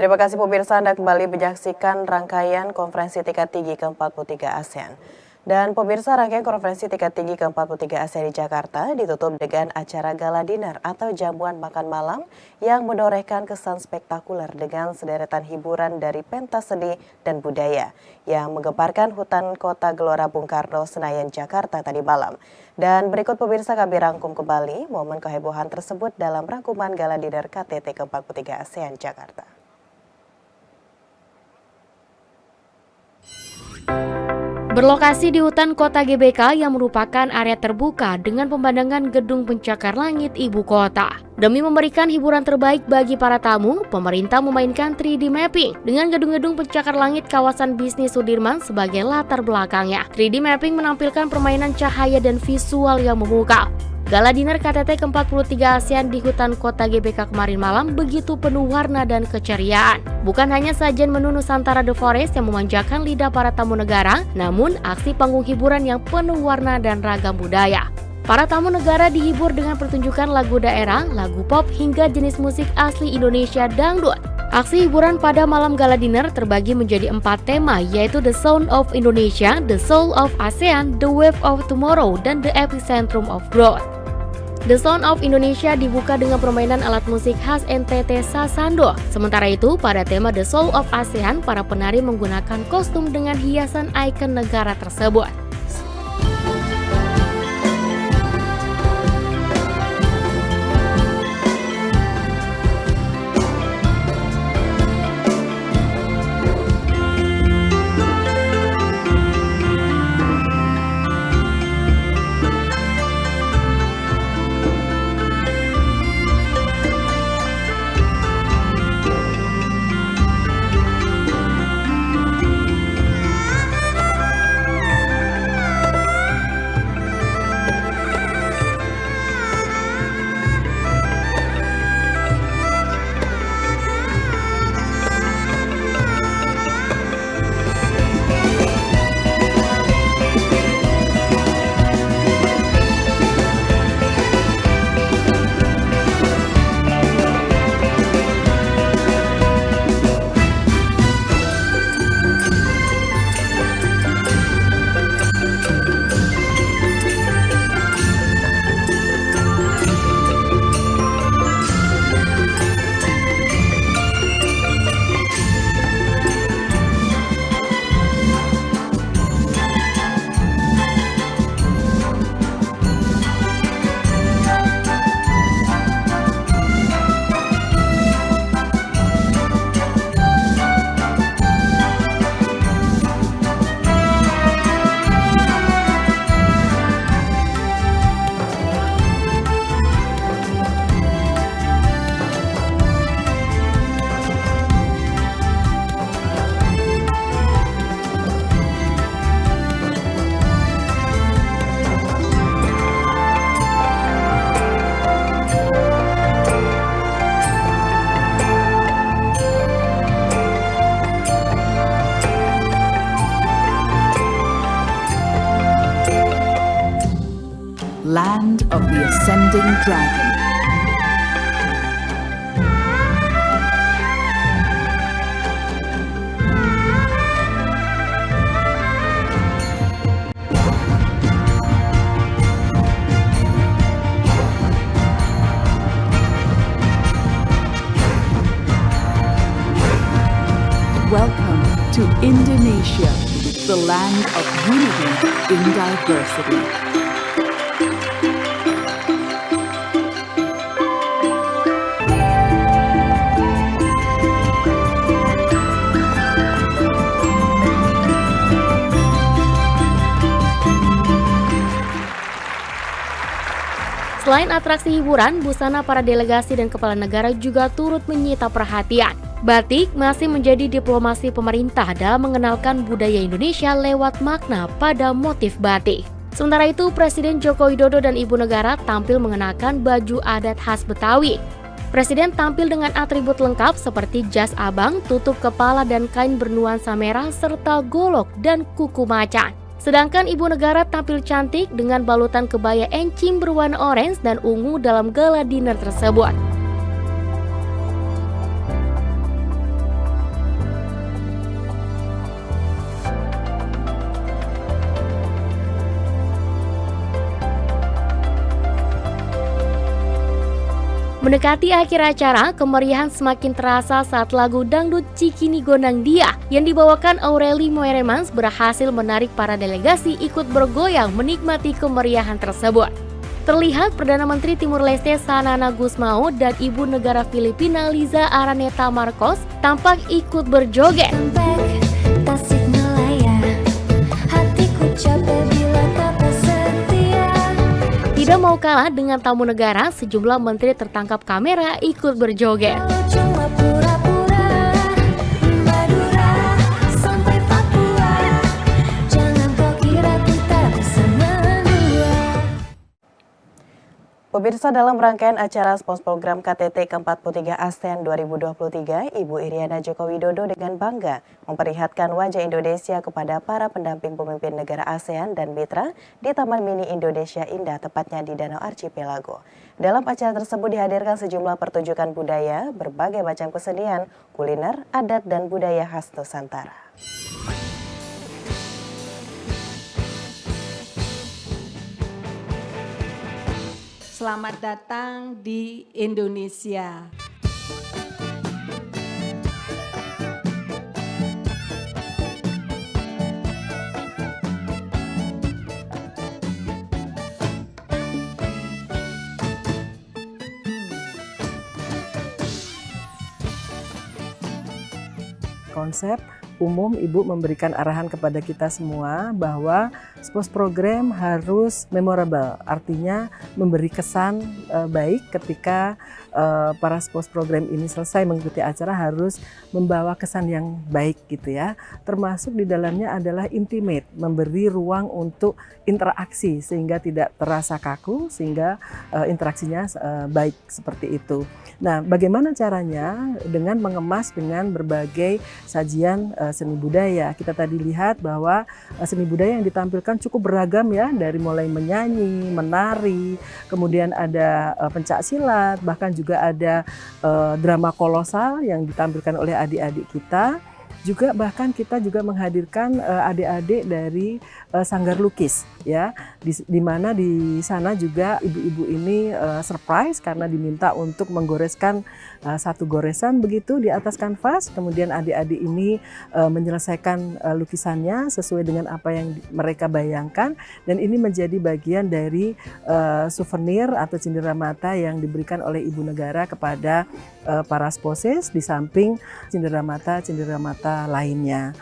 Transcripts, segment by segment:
Terima kasih pemirsa, Anda kembali menyaksikan rangkaian konferensi tingkat tinggi ke-43 ASEAN. Dan pemirsa, rangkaian konferensi tingkat tinggi ke-43 ASEAN di Jakarta ditutup dengan acara gala dinner atau jamuan makan malam yang menorehkan kesan spektakuler dengan sederetan hiburan dari pentas seni dan budaya yang menggemparkan hutan kota Gelora Bung Karno, Senayan, Jakarta tadi malam. Dan berikut pemirsa kami rangkum kembali momen kehebohan tersebut dalam rangkuman gala dinner KTT ke-43 ASEAN Jakarta. Berlokasi di hutan kota GBK yang merupakan area terbuka dengan pemandangan gedung pencakar langit ibu kota. Demi memberikan hiburan terbaik bagi para tamu, pemerintah memainkan 3D mapping dengan gedung-gedung pencakar langit kawasan bisnis Sudirman sebagai latar belakangnya. 3D mapping menampilkan permainan cahaya dan visual yang memukau. Gala dinner KTT ke-43 ASEAN di hutan kota GBK kemarin malam begitu penuh warna dan keceriaan. Bukan hanya sajian menu Nusantara The Forest yang memanjakan lidah para tamu negara, namun aksi panggung hiburan yang penuh warna dan ragam budaya. Para tamu negara dihibur dengan pertunjukan lagu daerah, lagu pop, hingga jenis musik asli Indonesia dangdut. Aksi hiburan pada malam gala dinner terbagi menjadi 4 tema, yaitu The Sound of Indonesia, The Soul of ASEAN, The Wave of Tomorrow, dan The Epicentrum of Growth. The Sound of Indonesia dibuka dengan permainan alat musik khas NTT Sasando. Sementara itu, pada tema The Soul of ASEAN, para penari menggunakan kostum dengan hiasan ikon negara tersebut. Land of the Ascending Dragon. Welcome to Indonesia, the land of unity in diversity. Selain atraksi hiburan, busana para delegasi dan kepala negara juga turut menyita perhatian. Batik masih menjadi diplomasi pemerintah dalam mengenalkan budaya Indonesia lewat makna pada motif batik. Sementara itu, Presiden Joko Widodo dan Ibu Negara tampil mengenakan baju adat khas Betawi. Presiden tampil dengan atribut lengkap seperti jas abang, tutup kepala dan kain bernuansa merah, serta golok dan kuku macan. Sedangkan Ibu Negara tampil cantik dengan balutan kebaya encim berwarna orange dan ungu dalam gala dinner tersebut. Mendekati akhir acara, kemeriahan semakin terasa saat lagu dangdut Cikini Gondang Dia yang dibawakan Aureli Moeremans berhasil menarik para delegasi ikut bergoyang menikmati kemeriahan tersebut. Terlihat Perdana Menteri Timur Leste Sanana Gusmao dan Ibu Negara Filipina Liza Araneta Marcos tampak ikut berjoget. Tidak mau kalah dengan tamu negara, sejumlah menteri tertangkap kamera ikut berjoget. Pemirsa, dalam rangkaian acara spons program KTT ke-43 ASEAN 2023, Ibu Iriana Joko Widodo dengan bangga memperlihatkan wajah Indonesia kepada para pendamping pemimpin negara ASEAN dan mitra di Taman Mini Indonesia Indah, tepatnya di Danau Archipelago. Dalam acara tersebut dihadirkan sejumlah pertunjukan budaya, berbagai macam kesenian, kuliner, adat, dan budaya khas Nusantara. Selamat datang di Indonesia. Konsep umum Ibu memberikan arahan kepada kita semua bahwa spons program harus memorable, artinya memberi kesan baik ketika para spons program ini selesai mengikuti acara, harus membawa kesan yang baik gitu ya. Termasuk di dalamnya adalah intimate, memberi ruang untuk interaksi sehingga tidak terasa kaku, sehingga interaksinya baik seperti itu. Nah, bagaimana caranya? Dengan mengemas dengan berbagai sajian seni budaya. Kita tadi lihat bahwa seni budaya yang ditampilkan cukup beragam ya, dari mulai menyanyi, menari, kemudian ada pencak silat, bahkan juga ada drama kolosal yang ditampilkan oleh adik-adik kita. Juga bahkan kita juga menghadirkan adik-adik dari sanggar lukis ya, di mana di sana juga ibu-ibu ini surprise karena diminta untuk menggoreskan satu goresan begitu di atas kanvas, kemudian adik-adik ini menyelesaikan lukisannya sesuai dengan apa yang mereka bayangkan, dan ini menjadi bagian dari souvenir atau cenderamata yang diberikan oleh Ibu Negara kepada para sposes di samping cenderamata lainnya.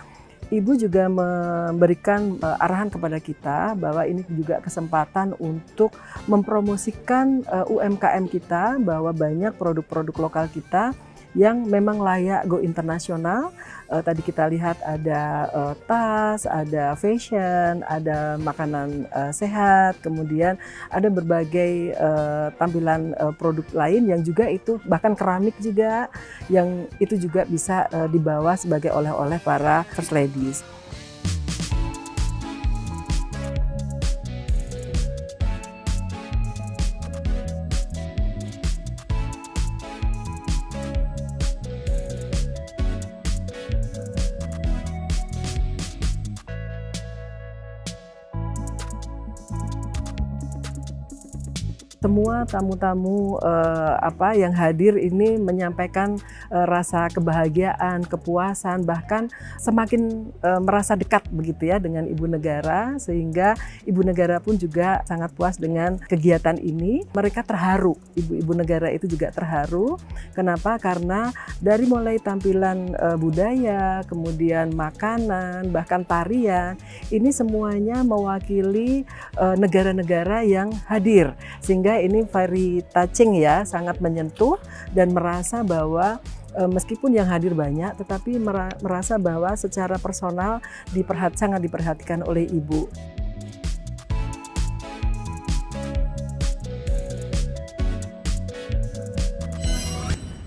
Ibu juga memberikan arahan kepada kita bahwa ini juga kesempatan untuk mempromosikan UMKM kita, bahwa banyak produk-produk lokal kita yang memang layak go internasional. Tadi kita lihat ada tas, ada fashion, ada makanan sehat, kemudian ada berbagai tampilan produk lain yang juga itu, bahkan keramik juga, yang itu juga bisa dibawa sebagai oleh-oleh para first ladies. Semua tamu-tamu yang hadir ini menyampaikan rasa kebahagiaan, kepuasan, bahkan semakin merasa dekat begitu ya dengan Ibu Negara, sehingga Ibu Negara pun juga sangat puas dengan kegiatan ini. Mereka terharu, Ibu Negara itu juga terharu. Kenapa? Karena dari mulai tampilan budaya, kemudian makanan, bahkan tarian, ini semuanya mewakili negara-negara yang hadir, sehingga ini very touching ya, sangat menyentuh, dan merasa bahwa meskipun yang hadir banyak, tetapi merasa bahwa secara personal sangat diperhatikan oleh Ibu.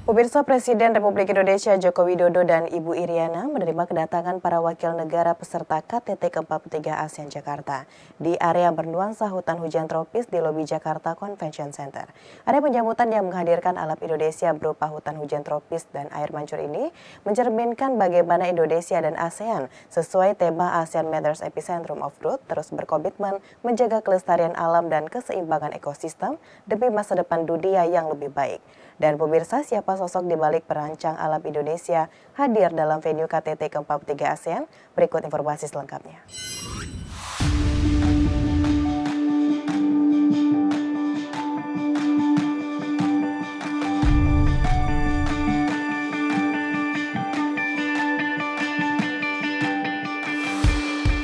Pemirsa, Presiden Republik Indonesia Joko Widodo dan Ibu Iriana menerima kedatangan para wakil negara peserta KTT ke-43 ASEAN Jakarta di area bernuansa hutan hujan tropis di lobi Jakarta Convention Center. Area penyambutan yang menghadirkan alam Indonesia berupa hutan hujan tropis dan air mancur ini mencerminkan bagaimana Indonesia dan ASEAN sesuai tema ASEAN Matters Epicentrum of Truth terus berkomitmen menjaga kelestarian alam dan keseimbangan ekosistem demi masa depan dunia yang lebih baik. Dan pemirsa, siapa sosok di balik perancang alam Indonesia hadir dalam venue KTT ke-43 ASEAN? Berikut informasi selengkapnya.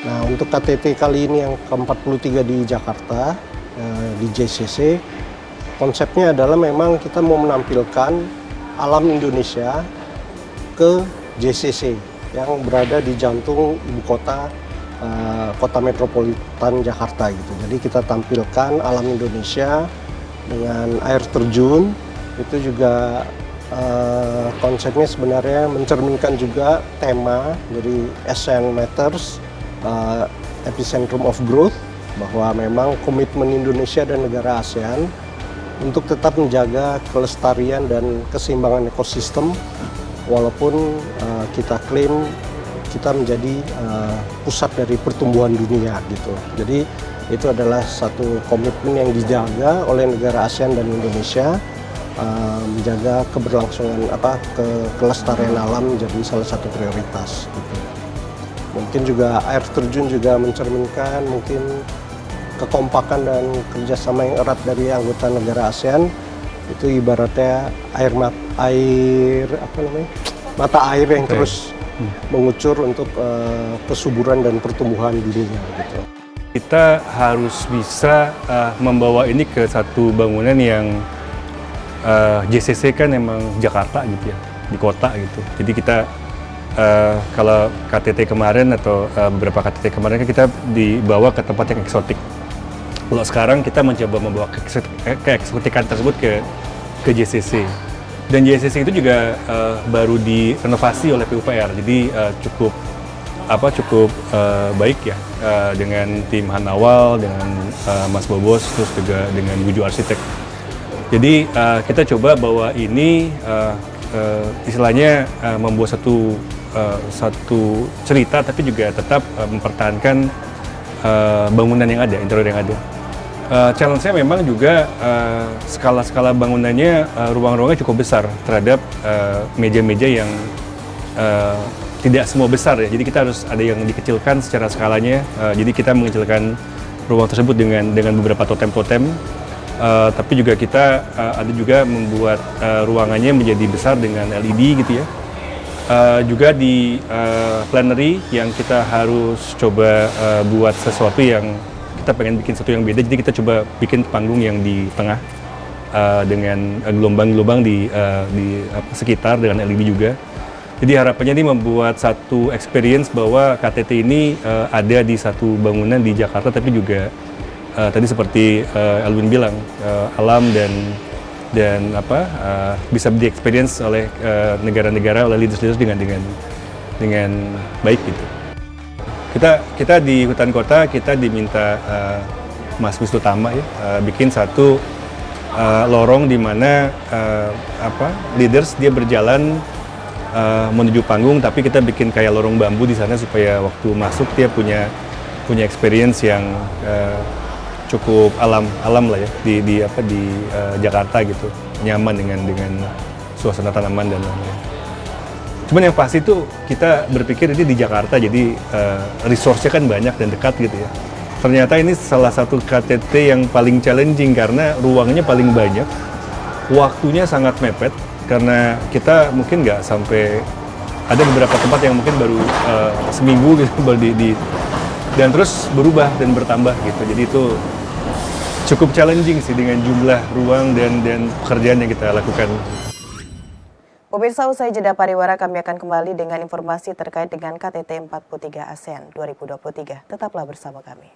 Nah, untuk KTT kali ini yang ke-43 di Jakarta, di JCC, konsepnya adalah memang kita mau menampilkan alam Indonesia ke JCC yang berada di jantung ibu kota, kota metropolitan Jakarta gitu. Jadi kita tampilkan alam Indonesia dengan air terjun, itu juga konsepnya sebenarnya mencerminkan juga tema dari ASEAN Matters, Epicentrum of Growth, bahwa memang komitmen Indonesia dan negara ASEAN untuk tetap menjaga kelestarian dan keseimbangan ekosistem, walaupun kita klaim kita menjadi pusat dari pertumbuhan dunia gitu. Jadi itu adalah satu komitmen yang dijaga oleh negara ASEAN dan Indonesia, menjaga keberlangsungan kelestarian alam menjadi salah satu prioritas gitu. Mungkin juga air terjun juga mencerminkan mungkin kekompakan dan kerjasama yang erat dari anggota negara ASEAN. Itu ibaratnya mata air yang terus mengucur untuk kesuburan dan pertumbuhan dunia gitu. Kita harus bisa membawa ini ke satu bangunan yang JCC kan emang Jakarta gitu ya, di kota gitu. Jadi kita kalau KTT kemarin atau beberapa KTT kemarin kan kita dibawa ke tempat yang eksotik. Kalau sekarang kita mencoba membawa keeksotikan tersebut ke JCC. Dan JCC itu juga baru direnovasi oleh PUPR, jadi cukup baik ya, dengan tim Hanawal, dengan Mas Bobos, terus juga dengan Guju Arsitek. Jadi kita coba bawa ini istilahnya membuat satu cerita, tapi juga tetap mempertahankan bangunan yang ada, interior yang ada. Challenge-nya memang juga skala-skala bangunannya, ruang-ruangnya cukup besar terhadap meja-meja yang tidak semua besar ya. Jadi kita harus ada yang dikecilkan secara skalanya. Jadi kita mengecilkan ruang tersebut dengan beberapa totem-totem. Tapi juga kita ada juga membuat ruangannya menjadi besar dengan LED gitu ya. Juga di plenary yang kita harus coba buat sesuatu yang kita pengen bikin sesuatu yang beda, jadi kita coba bikin panggung yang di tengah dengan gelombang-gelombang di sekitar dengan LED juga. Jadi harapannya ini membuat satu experience bahwa KTT ini ada di satu bangunan di Jakarta, tapi juga tadi seperti Alwin bilang, alam dan bisa di experience oleh negara-negara, oleh leaders-leaders dengan baik gitu. Kita di Hutan Kota kita diminta Mas Wisnu Tama ya, bikin satu lorong di mana leaders dia berjalan menuju panggung, tapi kita bikin kayak lorong bambu di sana supaya waktu masuk dia punya experience yang cukup alam lah ya di Jakarta gitu, nyaman dengan suasana tanaman dan lain-lain. Cuman yang pasti itu kita berpikir ini di Jakarta, jadi resource-nya kan banyak dan dekat gitu ya. Ternyata ini salah satu KTT yang paling challenging karena ruangnya paling banyak, waktunya sangat mepet karena kita mungkin nggak sampai, ada beberapa tempat yang mungkin baru seminggu gitu baru dan terus berubah dan bertambah gitu. Jadi itu cukup challenging sih dengan jumlah ruang dan pekerjaan yang kita lakukan. Pemirsa, usai jeda pariwara kami akan kembali dengan informasi terkait dengan KTT 43 ASEAN 2023. Tetaplah bersama kami.